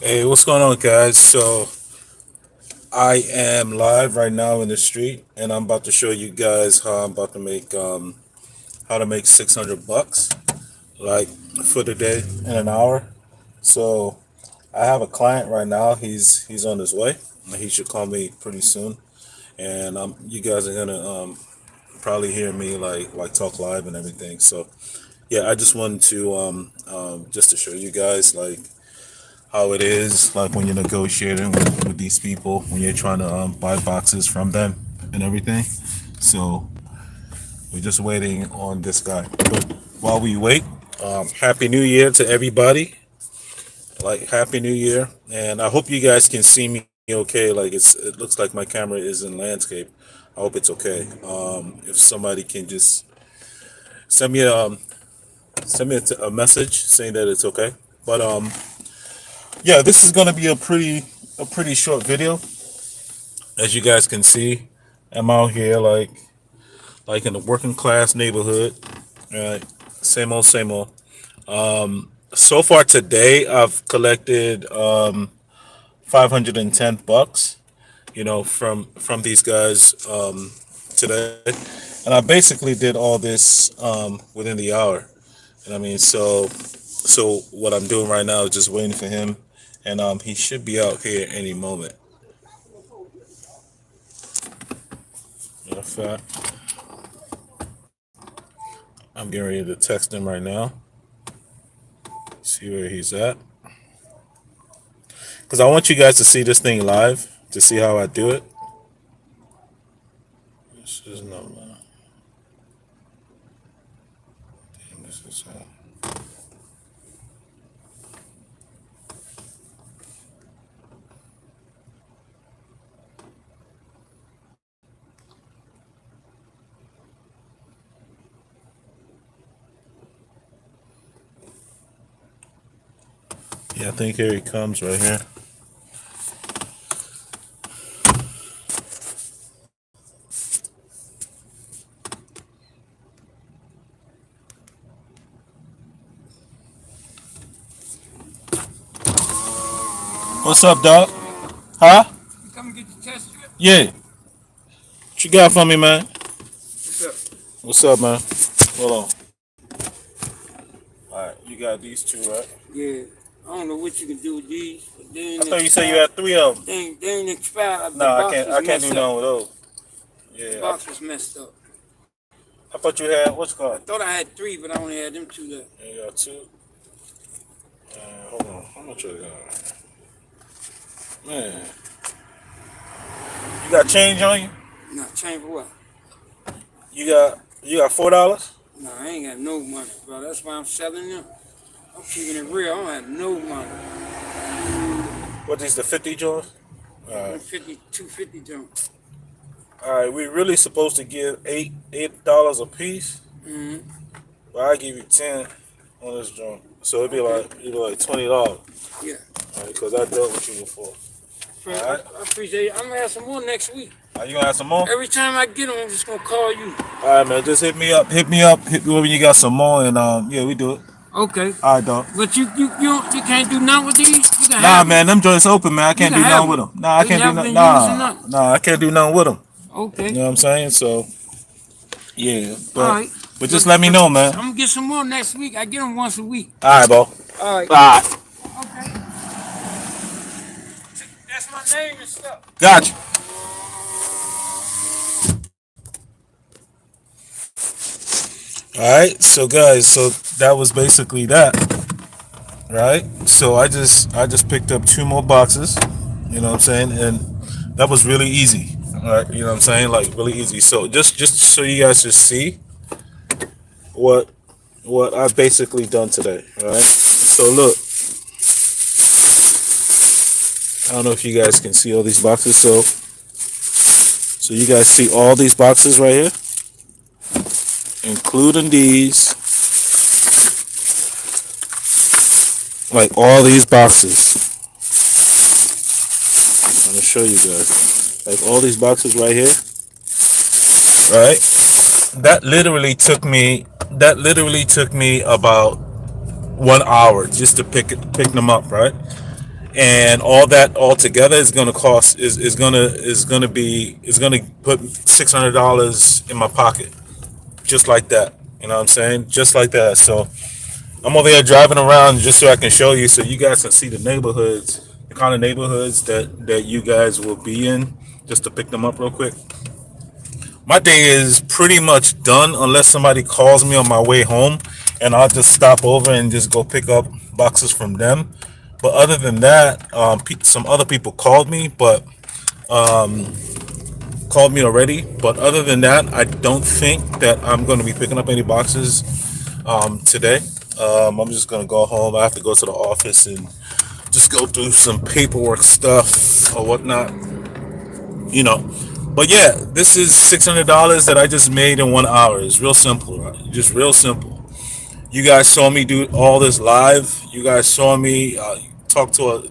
Hey, what's going on, guys? So I am live right now in the street, and I'm about to show you guys how I'm about to make how to make 600 bucks like for the day in an hour. So I have a client right now. He's on his way. He should call me pretty soon, and you guys are gonna probably hear me like talk live and everything. So yeah, I just wanted to just to show you guys like how it is like when you're negotiating with these people when you're trying to buy boxes from them and everything. So we're just waiting on this guy. But while we wait, happy New Year to everybody. Like happy New Year, and I hope you guys can see me okay. Like it looks like my camera is in landscape. I hope it's okay. If somebody can just send me a message saying that it's okay. But yeah, this is gonna be a pretty short video. As you guys can see, I'm out here like in a working class neighborhood. Right, same old, same old. So far today, I've collected 510 bucks. From these guys today, and I basically did all this within the hour. And I mean, so what I'm doing right now is just waiting for him, and he should be out here any moment. Matter of fact, I'm getting ready to text him right now. See where he's at. Because I want you guys to see this thing live to see how I do it. This is no. This is, yeah, I think here he comes right here. What's up, dog? Huh? You come and get the test strip? Yeah. What you got for me, man? What's up? What's up, man? Hold on. All right, you got these two, right? Yeah. I don't know what you can do with these, but they I ain't thought you said you expired. had three of them. They ain't expired. No, The I box can't. was I can't do messed up. nothing with those. The Yeah, box was messed up. I thought you had what's it I called? thought I had three, but I only had them two left. Yeah, you got two. Hold on. How much I got? Man, you got change on you? Nah, change for what? You got $4? Nah, I ain't got no money, bro. That's why I'm selling them. I'm keeping it real. I don't have no money. What is the 50 joints? Them 50, 250 jump. All right, we really supposed to give $8 a piece, Mm-hmm. but I give you 10 on this joint, so it'd be like $20. Yeah. All right, because I dealt with you before. All right, I appreciate it. I'm gonna have some more next week. you gonna have some more? Every time I get them, I'm just gonna call you. All right, man, just hit me up, hit me when you got some more, and yeah, we do it. Okay. All right, dog. But you can't do nothing with these. You can Nah, have them. man, them joints open, man. I You can't can do have nothing with them. them. Nah, I They can't do never nothing. been used or Nah, nothing. nah, I can't do nothing with them. You Okay. know what I'm saying? So yeah, All but right. but just let me know, man. I'm gonna get some more next week. I get them once a week. All right, bro. All All right. right, Okay. That's my name and stuff. got you. All right, so guys, so that was basically that, right? So I just picked up two more boxes, you know what I'm saying, and that was really easy, all right? You know what I'm saying, like really easy. So just so you guys just see what I've basically done today, all right? So look, I don't know if you guys can see all these boxes. So you guys see all these boxes right here, including these, like all these boxes. I'm gonna show you guys, like all these boxes right here, right? That literally took me about 1 hour just to pick them up, right? and all that all together is going to cost is going to put $600 in my pocket, just like that. You know what I'm saying? Just like that. So I'm over here driving around just so I can show you, so you guys can see the neighborhoods, the kind of neighborhoods that you guys will be in, just to pick them up real quick. My day is pretty much done unless somebody calls me on my way home, and I'll just stop over and just go pick up boxes from them. But other than that, some other people called me already. But other than that, I don't think that I'm going to be picking up any boxes today. I'm just going to go home. I have to go to the office and just go through some paperwork stuff or whatnot, you know. But yeah, this is $600 that I just made in 1 hour. It's real simple, right? Just real simple. You guys saw me do all this live. You guys saw me talk to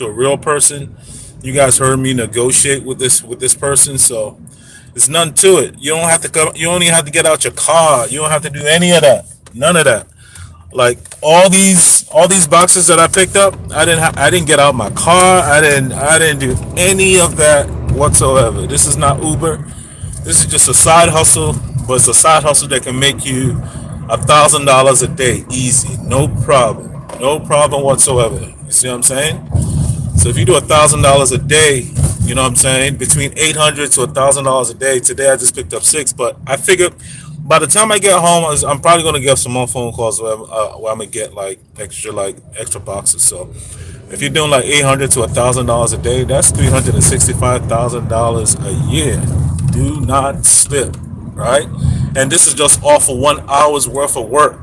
a real person. You guys heard me negotiate with this person. So there's nothing to it. You don't have to come. You don't even have to get out your car. You don't have to do any of that. None of that. Like all these boxes that I picked up, I didn't get out my car. I didn't do any of that whatsoever. This is not Uber. This is just a side hustle, but it's a side hustle that can make you $1,000 a day easy, no problem whatsoever. You see what I'm saying? So if you do $1,000 a day, you know what I'm saying, between $800 to $1,000 a day. Today I just picked up six, but I figured by the time I get home, I'm probably gonna get some more phone calls where I'm gonna get like extra boxes. So if you're doing like $800 to $1,000 a day, that's $365,000 a year. Do not slip, right? And this is just off of 1 hour's worth of work.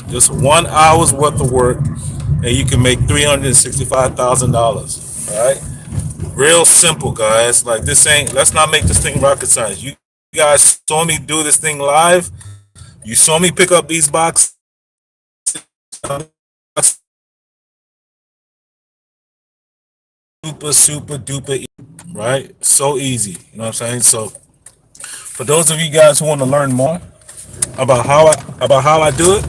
Just 1 hour's worth of work, and you can make $365,000. Right? Real simple, guys. Like this ain't. Let's not make this thing rocket science. You guys saw me do this thing live. You saw me pick up these boxes. Super duper, right? So easy. You know what I'm saying? So for those of you guys who want to learn more about how I do it,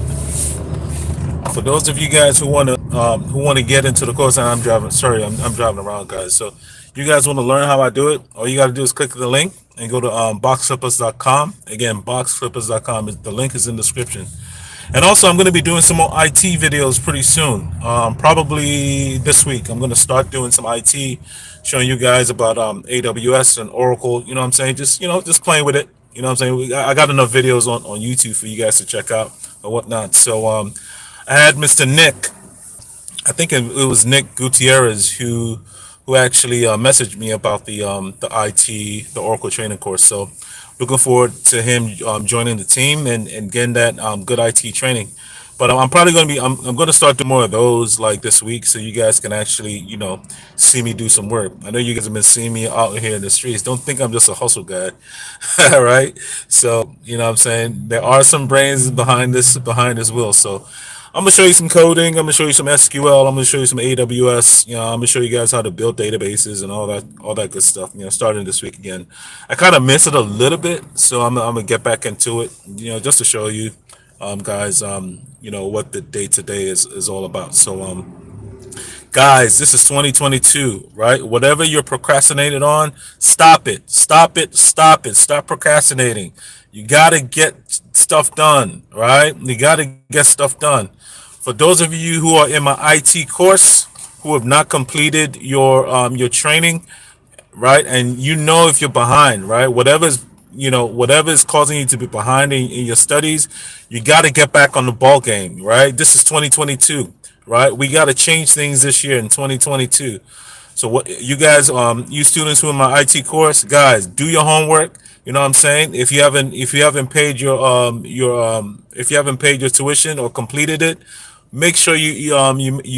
for those of you guys who want to get into the course, and I'm driving. Sorry, I'm driving around, guys. So you guys want to learn how I do it? All you got to do is click the link and go to boxflippers.com. Again, boxflippers.com. The link is in the description. And also, I'm going to be doing some more IT videos pretty soon. Probably this week. I'm going to start doing some IT, showing you guys about AWS and Oracle. You know what I'm saying? Just playing with it. You know what I'm saying? I got enough videos on YouTube for you guys to check out or whatnot. So I had Mr. Nick. I think it was Nick Gutierrez who actually messaged me about the IT, the Oracle training course. So looking forward to him joining the team and getting that good IT training. But I'm probably going to be I'm going to start doing more of those like this week, so you guys can actually see me do some work. I know you guys have been seeing me out here in the streets. Don't think I'm just a hustle guy, right? So you know what I'm saying, there are some brains behind this wheel. So I'm gonna show you some coding. I'm gonna show you some SQL. I'm gonna show you some AWS. I'm gonna show you guys how to build databases and all that good stuff. Starting this week again. I kind of missed it a little bit, so I'm gonna get back into it. Just to show you, guys, what the day to day is all about. So, guys, this is 2022, right? Whatever you're procrastinating on, stop it. Stop it. Stop it. Stop procrastinating. You gotta get stuff done, right? You gotta get stuff done. For those of you who are in my IT course who have not completed your training, right? And if you're behind, right? Whatever is causing you to be behind in your studies, you got to get back on the ball game, right? This is 2022, right? We got to change things this year in 2022. So what you guys, you students who are in my IT course, guys, do your homework. You know what I'm saying? If you haven't paid if you haven't paid your tuition or completed it, make sure you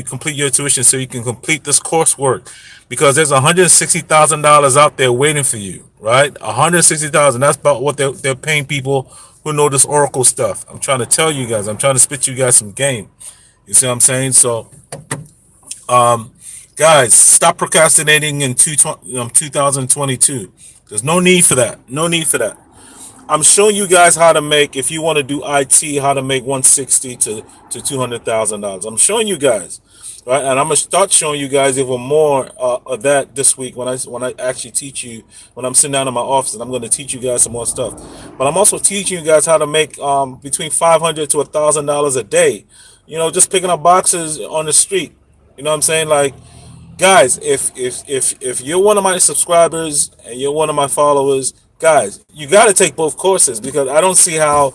complete your tuition so you can complete this coursework, because there's $160,000 out there waiting for you, right? 160,000. That's about what they're paying people who know this Oracle stuff. I'm trying to tell you guys. I'm trying to spit you guys some game. You see what I'm saying? So, guys, stop procrastinating in 2022. There's no need for that. No need for that. I'm showing you guys how to make, if you want to do IT, how to make 160 to $200,000. I'm showing you guys. right? And I'm gonna start showing you guys even more of that this week when I actually teach you when I'm sitting down in my office, and I'm gonna teach you guys some more stuff. But I'm also teaching you guys how to make between $500 to $1,000 a day. You know, just picking up boxes on the street. You know what I'm saying? Like, guys, if you're one of my subscribers and you're one of my followers, guys, you got to take both courses, because I don't see how,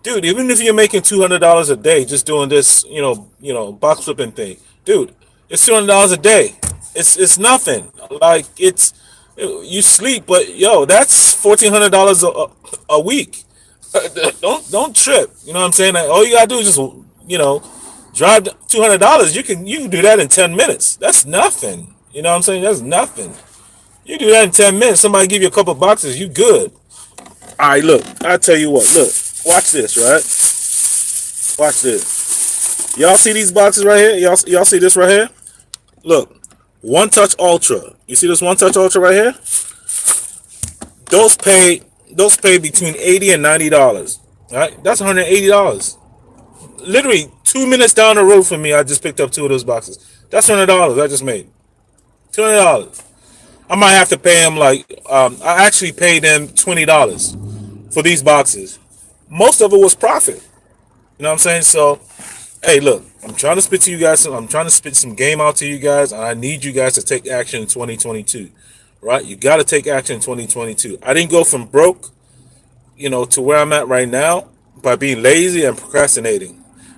dude. Even if you're making $200 a day just doing this, box flipping thing, dude, it's $200 a day. It's nothing. Like, it's, you sleep, but yo, that's $1,400 a week. Don't trip. You know what I'm saying? Like, all you gotta do is just, you know drive $200. You can do that in 10 minutes. That's nothing. You know what I'm saying? That's nothing. You do that in 10 minutes. Somebody give you a couple boxes, you good. All right, look. I tell you what. Look, watch this. Right? Watch this. Y'all see these boxes right here? Y'all see this right here? Look, One Touch Ultra. You see this One Touch Ultra right here? Those pay those pay between $80 and $90. Right? That's $180. Literally 2 minutes down the road from me, I just picked up two of those boxes. That's $100 I just made. $200. I might have to pay them like I actually paid them $20 for these boxes. Most of it was profit. You know what I'm saying? So, hey, look, I'm trying to spit to you guys. I'm trying to spit some game out to you guys, and I need you guys to take action in 2022. Right? You got to take action in 2022. I didn't go from broke, to where I'm at right now by being lazy and procrastinating.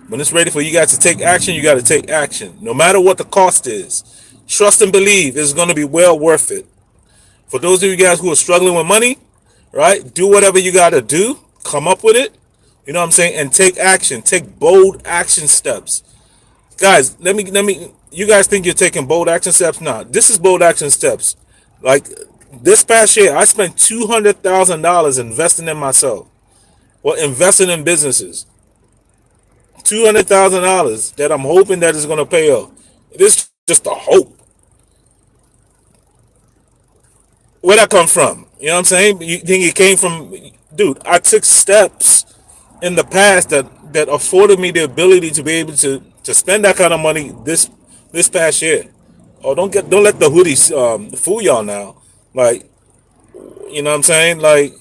When it's ready for you guys to take action, you got to take action, no matter what the cost is. Trust and believe it's going to be well worth it. For those of you guys who are struggling with money, right? Do whatever you got to do. Come up with it. You know what I'm saying? And take action. Take bold action steps. Guys, let me. You guys think you're taking bold action steps? Nah, this is bold action steps. Like, this past year, I spent $200,000 investing in myself. Well, investing in businesses. $200,000 that I'm hoping that is going to pay off. This is just a hope. Where that come from? You know what I'm saying? You think it came from, dude? I took steps in the past that afforded me the ability to be able to spend that kind of money this past year. Oh, don't let the hoodies fool y'all now. Like, you know what I'm saying? Like,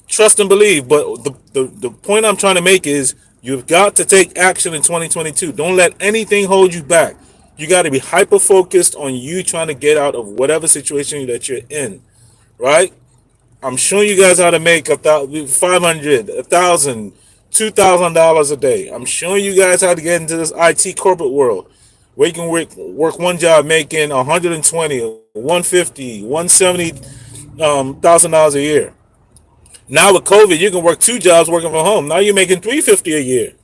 trust and believe. But the point I'm trying to make is you've got to take action in 2022. Don't let anything hold you back. You got to be hyper focused on you trying to get out of whatever situation that you're in. Right? I'm showing you guys how to make 500, 1,000, $2,000 a day. I'm showing you guys how to get into this IT corporate world where you can work one job making 120, 150, 170 $1,000 a year. Now with COVID, you can work two jobs working from home. Now you're making 350 a year.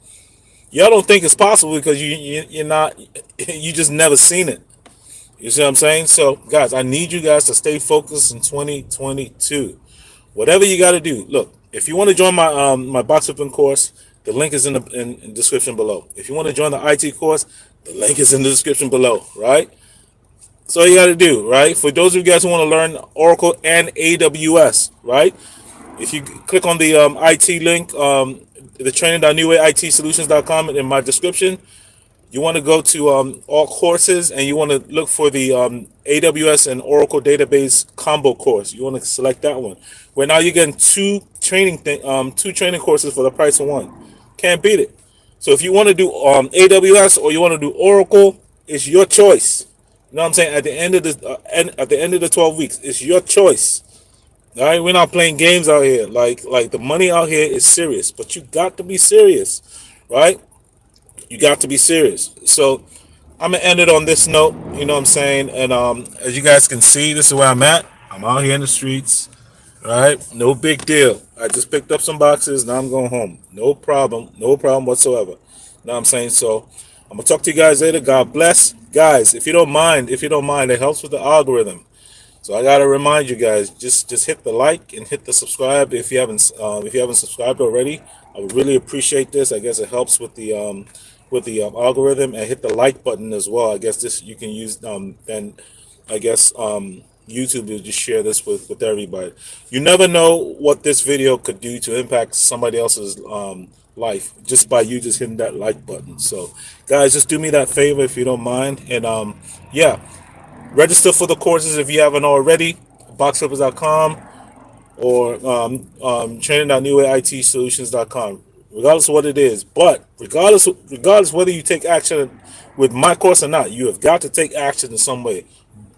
Y'all don't think it's possible because you're not, you just never seen it. You see what I'm saying? So, guys, I need you guys to stay focused in 2022. Whatever you got to do. Look, if you want to join my box flipping course, the link is in the description below. If you want to join the IT course, the link is in the description below. Right? So you got to do, right? For those of you guys who want to learn Oracle and AWS, right? If you click on the IT link, the training.newwayitsolutions.com in my description, you want to go to all courses, and you want to look for the AWS and Oracle database combo course. You want to select that one. Where now you're getting two training courses for the price of one. Can't beat it. So if you want to do AWS or you want to do Oracle, it's your choice. You know what I'm saying? At the end of the 12 weeks, it's your choice. All right, we're not playing games out here. Like the money out here is serious, but you got to be serious, right? You got to be serious. So I'm gonna end it on this note. You know what I'm saying? And as you guys can see, this is where I'm at. I'm out here in the streets. Right? No big deal. I just picked up some boxes. Now I'm going home. No problem. No problem whatsoever. You know what I'm saying? So I'm gonna talk to you guys later. God bless, guys. If you don't mind, it helps with the algorithm. So I gotta remind you guys, just hit the like and hit the subscribe if you haven't subscribed already. I would really appreciate this. I guess it helps with the algorithm, and hit the like button as well. I guess this you can use then I guess YouTube will just share this with everybody. You never know what this video could do to impact somebody else's life just by you just hitting that like button. So, guys, just do me that favor if you don't mind, and yeah, register for the courses if you haven't already. Boxflippers.com or training.newwayitsolutions.com. Regardless of what it is, but regardless whether you take action with my course or not, you have got to take action in some way.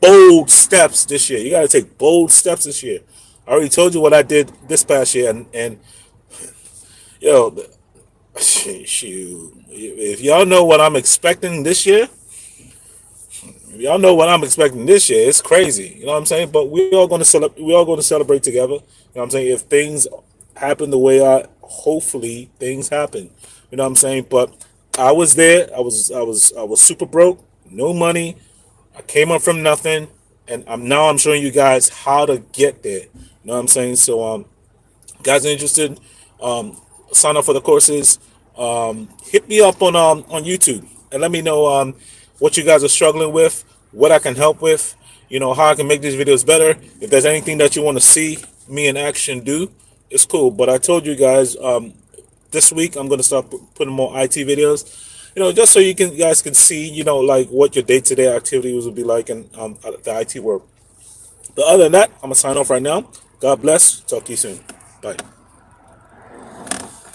Bold steps this year. You got to take bold steps this year. I already told you what I did this past year, and yo, shoot, if y'all know what I'm expecting this year, y'all know what I'm expecting this year. It's crazy, you know what I'm saying? But we all going to celebrate. We all going to celebrate together. You know what I'm saying? If things happen the way hopefully things happen. You know what I'm saying? But I was there. I was super broke, no money. I came up from nothing, and I'm showing you guys how to get there. You know what I'm saying? So guys are interested, sign up for the courses. Hit me up on YouTube and let me know what you guys are struggling with, what I can help with, how I can make these videos better. If there's anything that you want to see me in action do, it's cool. But I told you guys this week I'm gonna start putting more IT videos. Just so you guys can see, like what your day-to-day activities will be like in the IT world. But other than that, I'm gonna sign off right now. God bless. Talk to you soon. Bye.